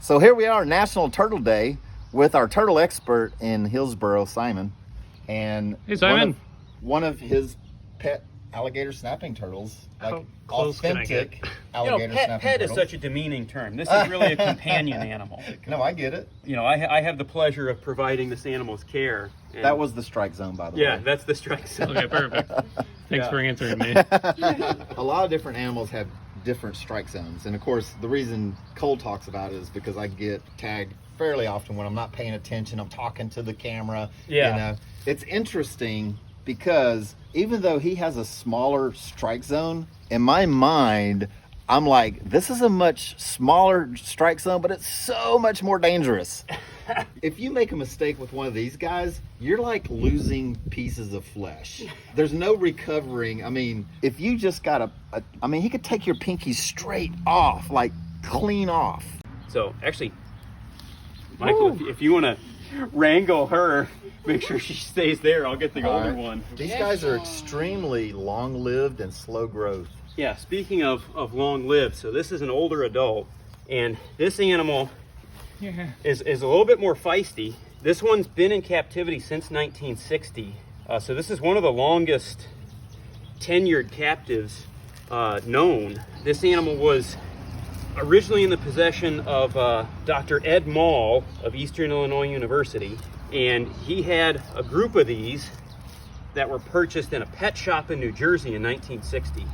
So here we are, National Turtle Day, with our turtle expert in Hillsboro, Simon. And hey, Simon. One of his pet alligator snapping turtles, like authentic alligator snapping pet turtles. is such a demeaning term. This is really a companion animal. No, I get it. You know, I have the pleasure of providing this animal's care. That was the strike zone, by the way. Yeah, that's the strike zone. Okay, perfect. Thanks for answering me. A lot of different animals have different strike zones, and of course the reason Cole talks about it is because I get tagged fairly often when I'm not paying attention. I'm talking to the camera. Yeah. You know, it's interesting because even though he has a smaller strike zone, in my mind I'm like, this is a much smaller strike zone, but it's so much more dangerous. If you make a mistake with one of these guys, you're like losing pieces of flesh. There's no recovering. I mean, if you just got he could take your pinky straight off, like clean off. So actually, Michael, if you want to wrangle her, make sure she stays there. I'll get the older one. These guys are extremely long-lived and slow growth. Yeah, speaking of long-lived, so this is an older adult, and this animal is a little bit more feisty. This one's been in captivity since 1960, so this is one of the longest tenured captives known. This animal was originally in the possession of Dr. Ed Mall of Eastern Illinois University, and he had a group of these that were purchased in a pet shop in New Jersey in 1960.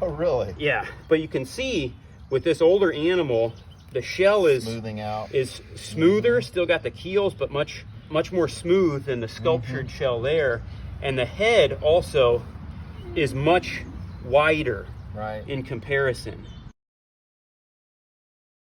Oh, really? Yeah, but you can see with this older animal, the shell is smoothing out, is smoother, still got the keels, but much more smooth than the sculptured shell there, and the head also is much wider right, in comparison.